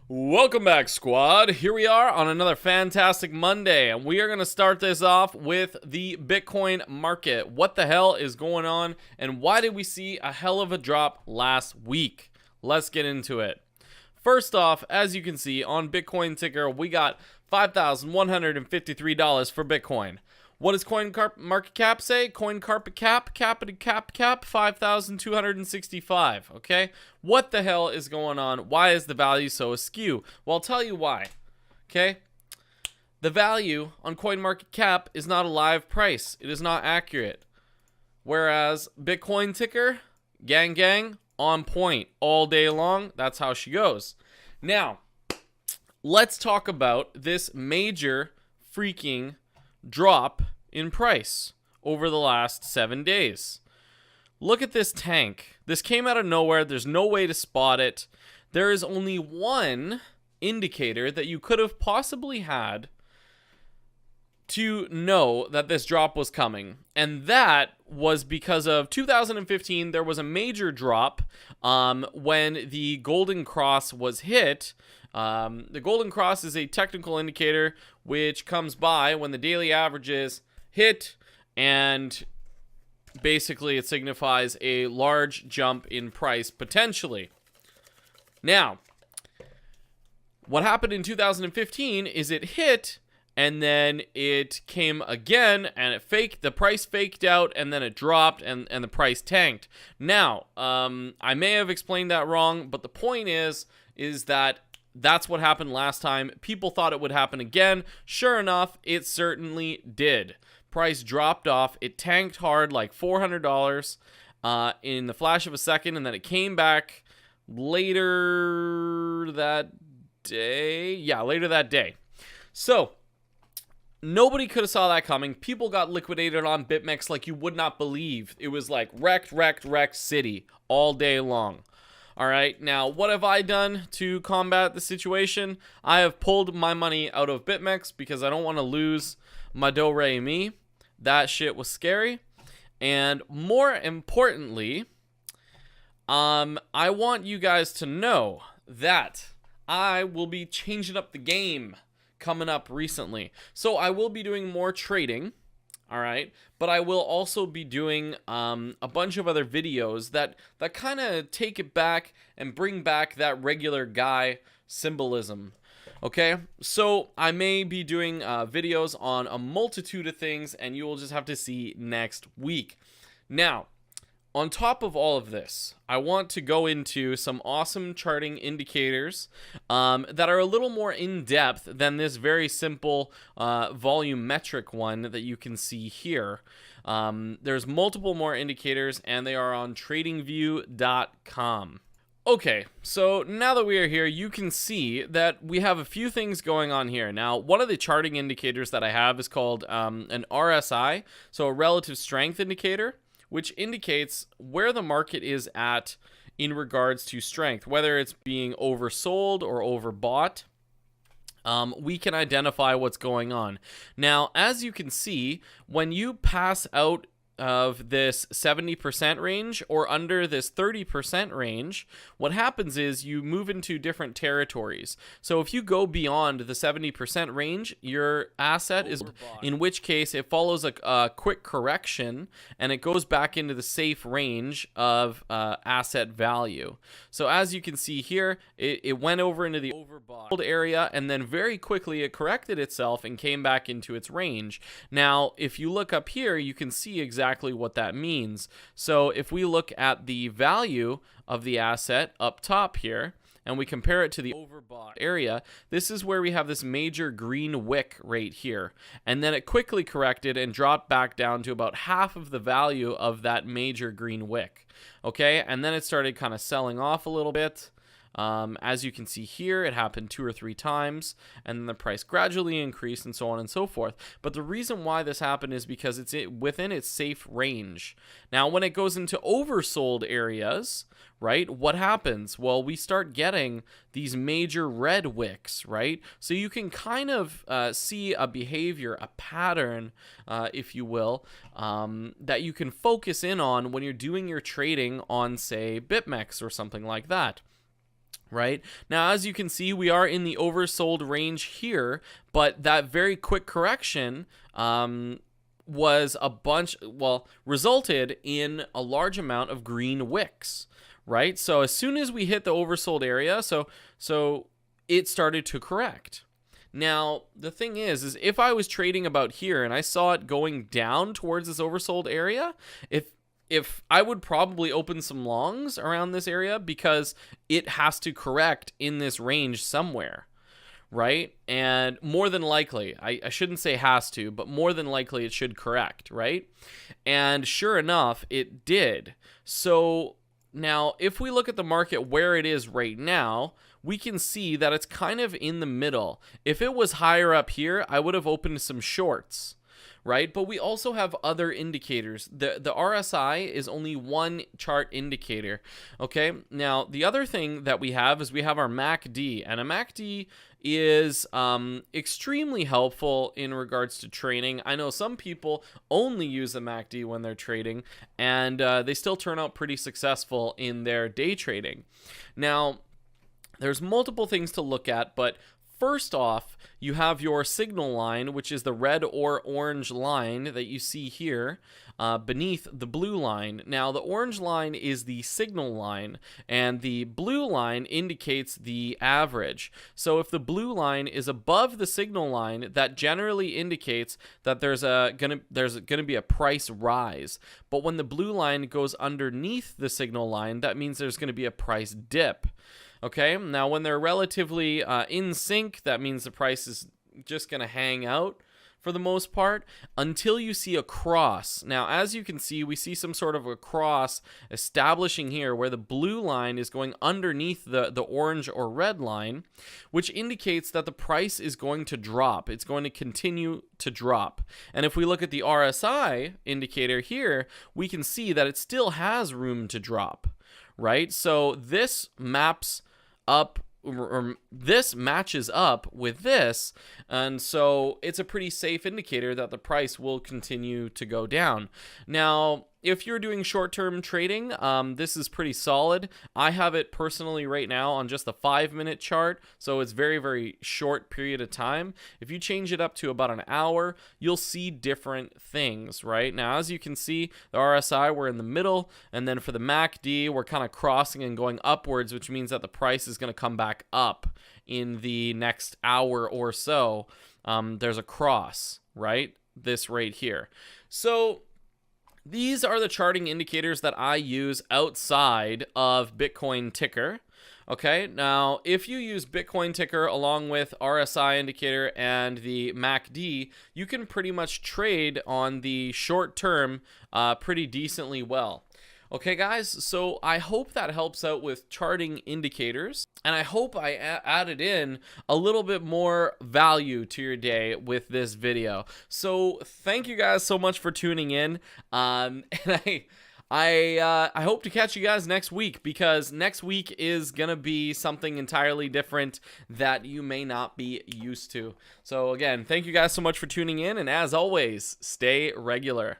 Welcome back, squad. Here we are on another fantastic Monday, and we are going to start this off with the Bitcoin market. What the hell is going on, and why did we see a hell of a drop last week? Let's get into it. First off, as you can see on Bitcoin ticker, we got $5,153 for Bitcoin. What does CoinMarketCap say? CoinMarketCap, 5,265. Okay, what the hell is going on? Why is the value so askew? Well, I'll tell you why. Okay, the value on CoinMarketCap is not a live price. It is not accurate. Whereas Bitcoin ticker, gang, on point all day long. That's how she goes. Now, let's talk about this major freaking drop in price over the last 7 days. Look at this tank. This came out of nowhere. There's no way to spot it. There is only one indicator that you could have possibly had to know that this drop was coming, and that was because of 2015. There was a major drop when the golden cross was hit. The golden cross is a technical indicator which comes by when the daily averages hit, and basically it signifies a large jump in price potentially. Now, what happened in 2015 is it hit, and then it came again, and the price faked out, and then it dropped, and the price tanked. Now, I may have explained that wrong, but the point is that that's what happened last time. People thought it would happen again. Sure enough, it certainly did. Price dropped off. It tanked hard, like $400 in the flash of a second, and then it came back later that day. Yeah, later that day. So, nobody could have saw that coming. People got liquidated on BitMEX like you would not believe. It was like wrecked city all day long. All right, now what have I done to combat the situation? I have pulled my money out of BitMEX because I don't want to lose my do-re-mi. That shit was scary. And more importantly, I want you guys to know that I will be changing up the game coming up recently. So I will be doing more trading. All right, but I will also be doing a bunch of other videos that kind of take it back and bring back that regular guy symbolism. Okay, so I may be doing videos on a multitude of things, and you will just have to see next week. Now, on top of all of this, I want to go into some awesome charting indicators that are a little more in-depth than this very simple volumetric one that you can see here. There's multiple more indicators, and they are on tradingview.com. Okay, so now that we are here, you can see that we have a few things going on here. Now, one of the charting indicators that I have is called an RSI, so a relative strength indicator, which indicates where the market is at in regards to strength, whether it's being oversold or overbought. We can identify what's going on. Now, as you can see, when you pass out of this 70% range or under this 30% range, what happens is you move into different territories. So if you go beyond the 70% range, your asset is, in which case it follows a quick correction and it goes back into the safe range of asset value. So as you can see here, it went over into the overbought area, and then very quickly it corrected itself and came back into its range. Now, if you look up here, you can see exactly what that means. So if we look at the value of the asset up top here, and we compare it to the overbought area, this is where we have this major green wick right here. And then it quickly corrected and dropped back down to about half of the value of that major green wick. Okay, and then it started kind of selling off a little bit. As you can see here, it happened 2 or 3 times, and then the price gradually increased and so on and so forth. But the reason why this happened is because it's within its safe range. Now, when it goes into oversold areas, right, what happens? Well, we start getting these major red wicks, right? So you can kind of see a behavior, a pattern, if you will, that you can focus in on when you're doing your trading on, say, BitMEX or something like that. right? Now, as you can see, we are in the oversold range here, but that very quick correction was resulted in a large amount of green wicks, right? So as soon as we hit the oversold area, so it started to correct. Now, the thing is if I was trading about here and I saw it going down towards this oversold area, if I would probably open some longs around this area because it has to correct in this range somewhere, right? And more than likely, I shouldn't say has to, but more than likely it should correct, right? And sure enough, it did. So now, if we look at the market where it is right now, we can see that it's kind of in the middle. If it was higher up here, I would have opened some shorts, right? But we also have other indicators. The RSI is only one chart indicator, okay? Now, the other thing that we have is we have our MACD, and a MACD is extremely helpful in regards to trading. I know some people only use the MACD when they're trading, and they still turn out pretty successful in their day trading. Now, there's multiple things to look at, but first off, you have your signal line, which is the red or orange line that you see here beneath the blue line. Now, the orange line is the signal line, and the blue line indicates the average. So if the blue line is above the signal line, that generally indicates that there's gonna be a price rise. But when the blue line goes underneath the signal line, that means there's gonna be a price dip. Okay, now when they're relatively in sync, that means the price is just going to hang out for the most part until you see a cross. Now, as you can see, we see some sort of a cross establishing here where the blue line is going underneath the orange or red line, which indicates that the price is going to drop. It's going to continue to drop. And if we look at the RSI indicator here, we can see that it still has room to drop, right? So this maps up, or this matches up with this, and so it's a pretty safe indicator that the price will continue to go down. Now, if you're doing short-term trading, this is pretty solid. I have it personally right now on just a 5-minute chart, so it's very, very short period of time. If you change it up to about an hour, you'll see different things, right? Now, as you can see, the RSI, we're in the middle, and then for the MACD, we're kind of crossing and going upwards, which means that the price is going to come back up in the next hour or so. There's a cross, right? This right here. So these are the charting indicators that I use outside of Bitcoin ticker. Okay, now if you use Bitcoin ticker along with RSI indicator and the MACD, you can pretty much trade on the short term pretty decently well. Okay, guys, so I hope that helps out with charting indicators, and I hope I added in a little bit more value to your day with this video. So thank you guys so much for tuning in, and I hope to catch you guys next week, because next week is gonna be something entirely different that you may not be used to. So again, thank you guys so much for tuning in, and as always, stay regular.